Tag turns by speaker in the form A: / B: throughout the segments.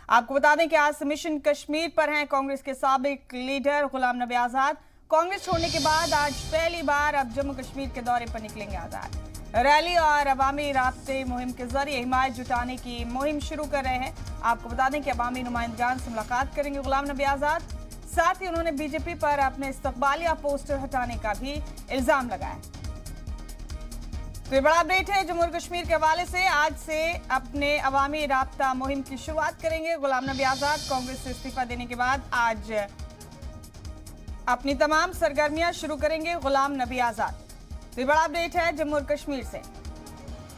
A: आपको बता दें कि आज से मिशन कश्मीर पर हैं कांग्रेस के साबिक लीडर गुलाम नबी आजाद। कांग्रेस छोड़ने के बाद आज पहली बार अब जम्मू कश्मीर के दौरे पर निकलेंगे आजाद। रैली और अवामी राब्ते मुहिम के जरिए हिमायत जुटाने की मुहिम शुरू कर रहे हैं। आपको बता दें कि अवामी नुमाइंदगान से मुलाकात करेंगे गुलाम नबी आजाद। साथ ही उन्होंने बीजेपी पर अपने इस्तकबालिया पोस्टर हटाने का भी इल्जाम लगाया। तो बड़ा अपडेट है जम्मू कश्मीर के हवाले से। आज से अपने अवामी राब्ता मुहिम की शुरुआत करेंगे गुलाम नबी आजाद। कांग्रेस से इस्तीफा देने के बाद आज अपनी तमाम सरगर्मियां शुरू करेंगे गुलाम नबी आजाद। तो बड़ा अपडेट है जम्मू कश्मीर से।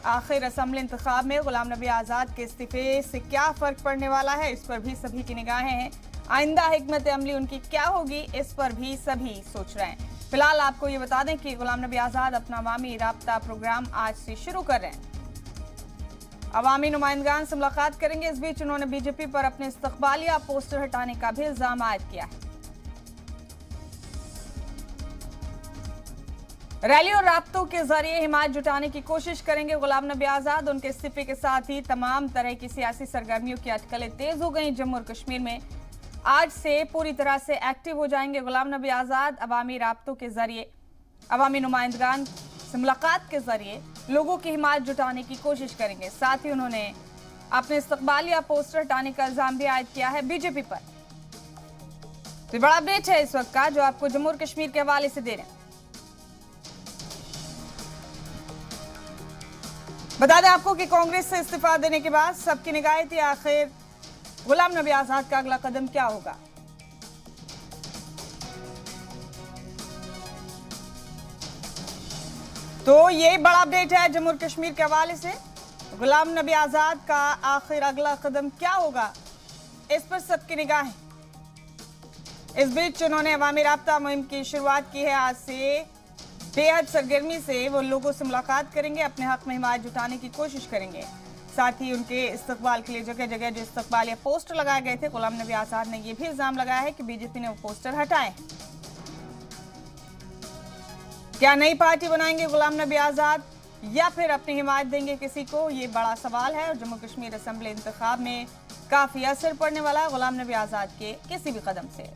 A: आखिर असेंबली इंतखाब में गुलाम नबी आजाद के इस्तीफे से क्या फर्क पड़ने वाला है, इस पर भी सभी की निगाहें हैं। आइंदा हिकमत अमली उनकी क्या होगी, इस पर भी सभी सोच रहे हैं। फिलहाल आपको ये बता दें कि गुलाम नबी आजाद अपना अवामी राब्ता प्रोग्राम आज से शुरू कर रहे हैं। अवामी नुमाइंदगान से मुलाकात करेंगे। इस बीच उन्होंने बीजेपी पर अपने इस्तकबालिया पोस्टर हटाने का भी इल्जाम आयद किया है। रैली और राब्तों के जरिए हिमायत जुटाने की कोशिश करेंगे गुलाम नबी आजाद। उनके इस्तीफे के साथ ही तमाम तरह की सियासी सरगर्मियों की अटकलें तेज हो गई जम्मू और कश्मीर में। आज से पूरी तरह से एक्टिव हो जाएंगे गुलाम नबी आजाद। अवामी राब्तों के जरिए अवामी नुमाइंदगान से मुलाकात के जरिए लोगों की हिमायत जुटाने की कोशिश करेंगे। साथ ही उन्होंने अपने इस्तकबालिया पोस्टर हटाने का इल्जाम भी आयद किया है बीजेपी पर। तो बड़ा अपडेट है इस वक्त का जो आपको जम्मू और कश्मीर के हवाले से दे रहे हैं। बता दें आपको कि कांग्रेस से इस्तीफा देने के बाद सबकी निगाहें थी आखिर गुलाम नबी आजाद का अगला कदम क्या होगा। तो ये बड़ा अपडेट है जम्मू कश्मीर के हवाले से। गुलाम नबी आजाद का आखिर अगला कदम क्या होगा, इस पर सबकी निगाहें। इस बीच उन्होंने अवामी राब्ता मुहिम की शुरुआत की है। आज से बेहद सरगर्मी से वो लोगों से मुलाकात करेंगे, अपने हक में हिमायत जुटाने की कोशिश करेंगे। साथ ही उनके इस्तकबाल के लिए जगह जगह जो इस्तकबालिया पोस्टर लगाए गए थे, गुलाम नबी आजाद ने यह भी इल्जाम लगाया है कि बीजेपी ने वो पोस्टर हटाए। क्या नई पार्टी बनाएंगे गुलाम नबी आजाद या फिर अपनी हिमायत देंगे किसी को, ये बड़ा सवाल है। और जम्मू कश्मीर असेंबली इंतखाब में काफी असर पड़ने वाला है गुलाम नबी आजाद के किसी भी कदम से।